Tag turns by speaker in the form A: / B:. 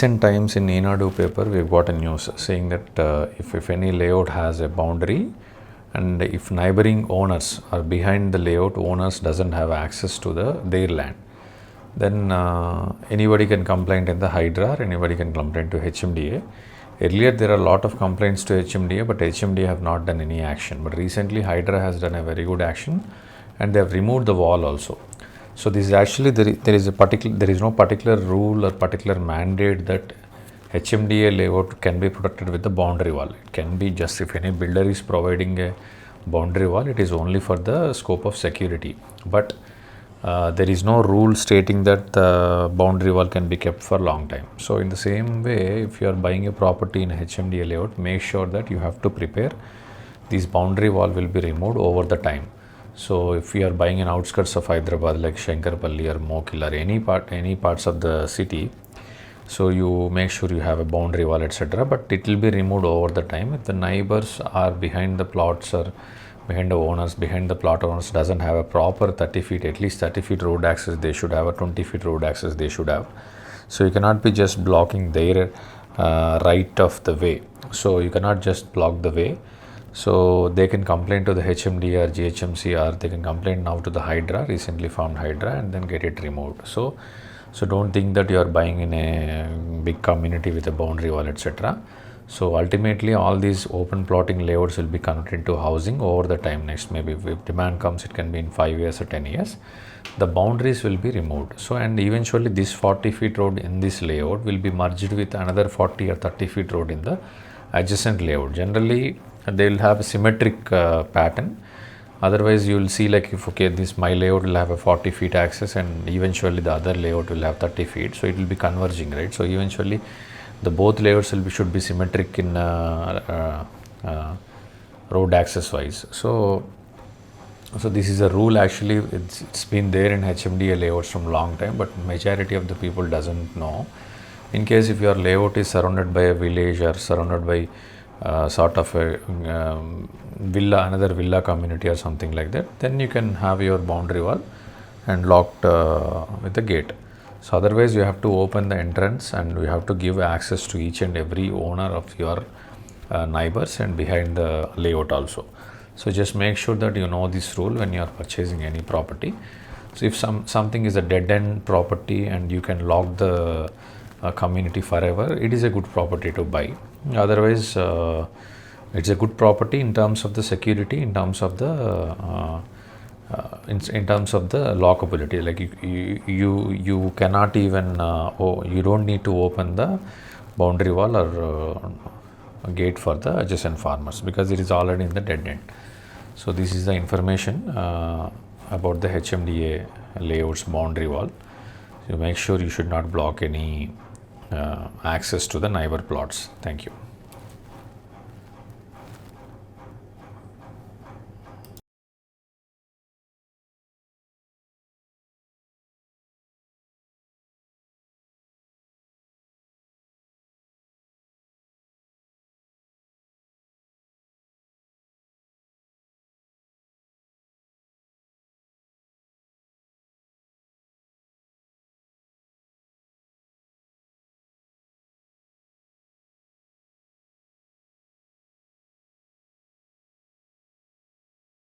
A: recent times in Enadu paper, we've got a news saying that if any layout has a boundary and if neighboring owners are behind the layout, owners doesn't have access to their land, then anybody can complain in the Hydra or anybody can complain to HMDA. Earlier there are a lot of complaints to HMDA, but HMDA have not done any action. But recently Hydra has done a very good action and they have removed the wall also. So this is actually there is no particular rule or particular mandate that HMDA layout can be protected with the boundary wall. It can be just if any builder is providing a boundary wall, it is only for the scope of security. But there is no rule stating that the boundary wall can be kept for a long time. So in the same way, if you are buying a property in a HMDA layout, make sure that you have to prepare this boundary wall will be removed over the time. So if you are buying in outskirts of Hyderabad like Shankarpalli or Mokil or any parts of the city, so you make sure you have a boundary wall, etc. But it will be removed over the time. If the neighbors are behind the plots or behind the plot owners doesn't have a proper 30 feet, at least 30 feet road access they should have, a 20 feet road access they should have. So you cannot be just blocking their right of the way. So you cannot just block the way. So they can complain to the HMD or GHMC, or they can complain now to the Hydra, recently found Hydra, and then get it removed. So don't think that you are buying in a big community with a boundary wall, etc. So ultimately all these open plotting layouts will be converted into housing over the time. Next, maybe if demand comes, it can be in 5 years or 10 years. The boundaries will be removed. So and eventually this 40 feet road in this layout will be merged with another 40 or 30 feet road in the adjacent layout. Generally they will have a symmetric pattern. Otherwise you will see like if this my layout will have a 40 feet access and eventually the other layout will have 30 feet. So it will be converging, right? So eventually the both layouts should be symmetric in road access wise. So this is a rule. Actually it's been there in HMDA layouts from long time, but majority of the people doesn't know. In case if your layout is surrounded by a village or surrounded by sort of a another villa community or something like that, then you can have your boundary wall and locked with the gate. So otherwise you have to open the entrance and you have to give access to each and every owner of your neighbors and behind the layout also. So just make sure that you know this rule when you are purchasing any property. So if something is a dead end property and you can lock the community forever, it is a good property to buy. Otherwise it's a good property in terms of the security, in terms of the in terms of the lockability. Like you cannot even you don't need to open the boundary wall or gate for the adjacent farmers because it is already in the dead end. So this is the information about the HMDA layouts boundary wall. So make sure you should not block any access to the neighbor plots. Thank you.